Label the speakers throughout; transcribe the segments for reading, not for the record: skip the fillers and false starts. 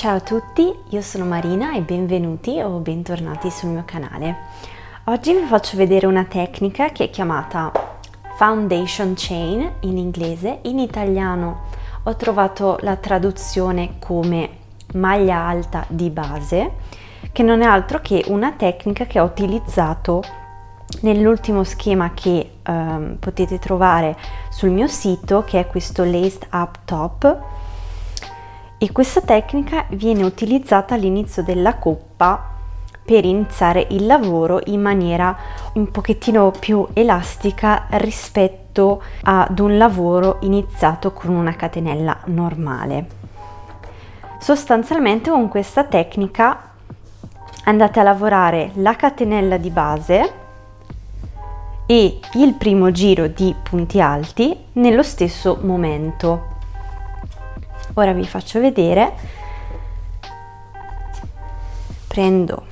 Speaker 1: Ciao a tutti, io sono Marina e benvenuti o bentornati sul mio canale. Oggi vi faccio vedere una tecnica che è chiamata Foundation Chain in inglese. In italiano ho trovato la traduzione come maglia alta di base, che non è altro che una tecnica che ho utilizzato nell'ultimo schema che potete trovare sul mio sito, che è questo Laced Up Top. E questa tecnica viene utilizzata all'inizio della coppa per iniziare il lavoro in maniera un pochettino più elastica rispetto ad un lavoro iniziato con una catenella normale. Sostanzialmente con questa tecnica andate a lavorare la catenella di base e il primo giro di punti alti nello stesso momento. Ora vi faccio vedere. Prendo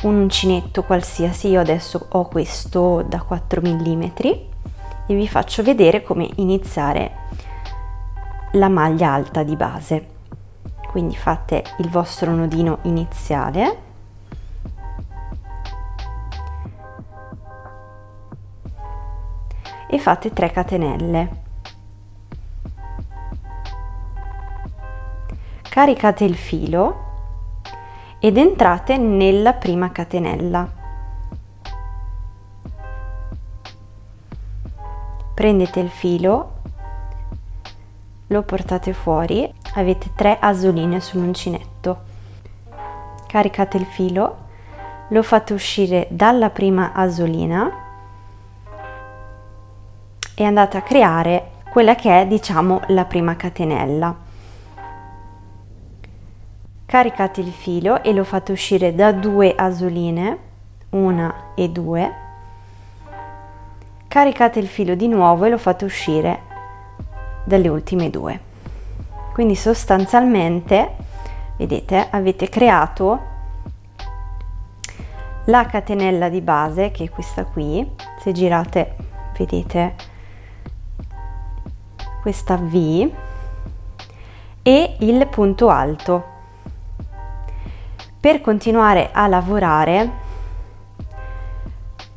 Speaker 1: un uncinetto qualsiasi, io adesso ho questo da 4 mm e vi faccio vedere come iniziare la maglia alta di base. Quindi fate il vostro nodino iniziale, e fate 3 catenelle. Caricate il filo ed entrate nella prima catenella. Prendete il filo, lo portate fuori, avete 3 asoline sull'uncinetto. Caricate il filo, lo fate uscire dalla prima asolina e andate a creare quella che è, diciamo, la prima catenella. Caricate il filo e lo fate uscire da 2 asoline, 1 e 2. Caricate il filo di nuovo e lo fate uscire dalle ultime 2. Quindi sostanzialmente, vedete, avete creato la catenella di base, che è questa qui. Se girate vedete questa V e il punto alto. Per continuare a lavorare,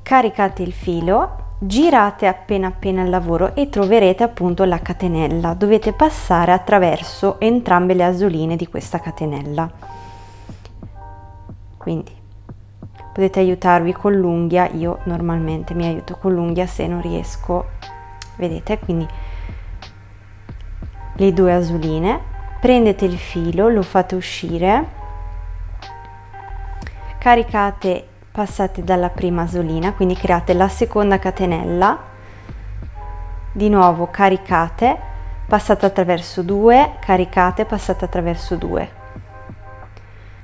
Speaker 1: caricate il filo, girate appena il lavoro e troverete appunto la catenella. Dovete passare attraverso entrambe le asoline di questa catenella. Quindi potete aiutarvi con l'unghia, io normalmente mi aiuto con l'unghia se non riesco, vedete, quindi le 2 asoline, prendete il filo, lo fate uscire, caricate, passate dalla prima asolina, quindi create la seconda catenella, di nuovo caricate, passate attraverso 2, caricate, passate attraverso 2.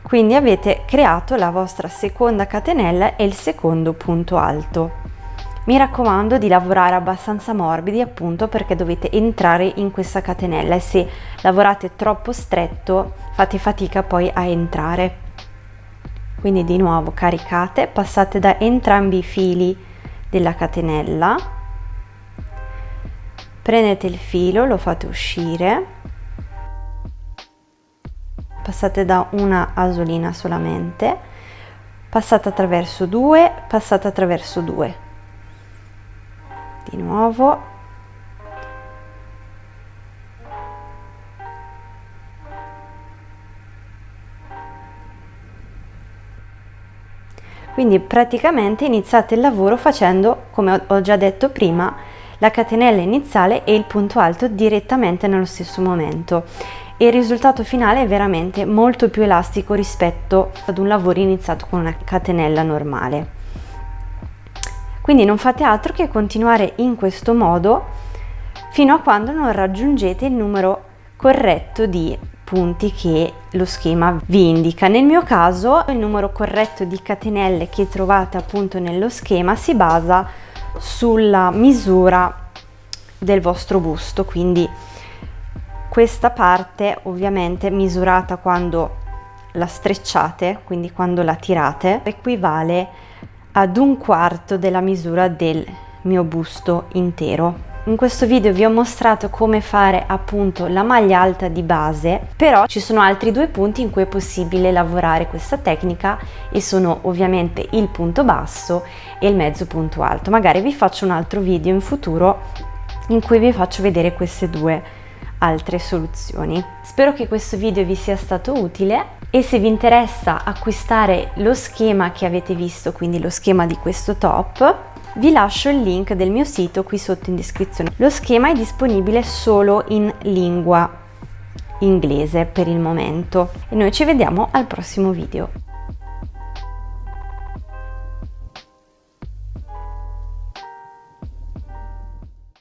Speaker 1: Quindi avete creato la vostra seconda catenella e il secondo punto alto. Mi raccomando di lavorare abbastanza morbidi, appunto perché dovete entrare in questa catenella, e se lavorate troppo stretto fate fatica poi a entrare. Quindi di nuovo caricate, passate da entrambi i fili della catenella, prendete il filo, lo fate uscire, passate da una asolina solamente, passate attraverso 2, passate attraverso 2, di nuovo, quindi praticamente iniziate il lavoro facendo, come ho già detto prima, la catenella iniziale e il punto alto direttamente nello stesso momento, e il risultato finale è veramente molto più elastico rispetto ad un lavoro iniziato con una catenella normale. Quindi non fate altro che continuare in questo modo fino a quando non raggiungete il numero corretto di punti che lo schema vi indica. Nel mio caso il numero corretto di catenelle che trovate appunto nello schema si basa sulla misura del vostro busto, quindi questa parte ovviamente misurata quando la strecciate, quindi quando la tirate, equivale ad 1/4 della misura del mio busto intero. In questo video vi ho mostrato come fare appunto la maglia alta di base, però ci sono altri due punti in cui è possibile lavorare questa tecnica e sono ovviamente il punto basso e il mezzo punto alto. Magari vi faccio un altro video in futuro in cui vi faccio vedere queste due altre soluzioni. Spero che questo video vi sia stato utile e se vi interessa acquistare lo schema che avete visto, quindi lo schema di questo top, vi lascio il link del mio sito qui sotto in descrizione. Lo schema è disponibile solo in lingua inglese per il momento e noi ci vediamo al prossimo video.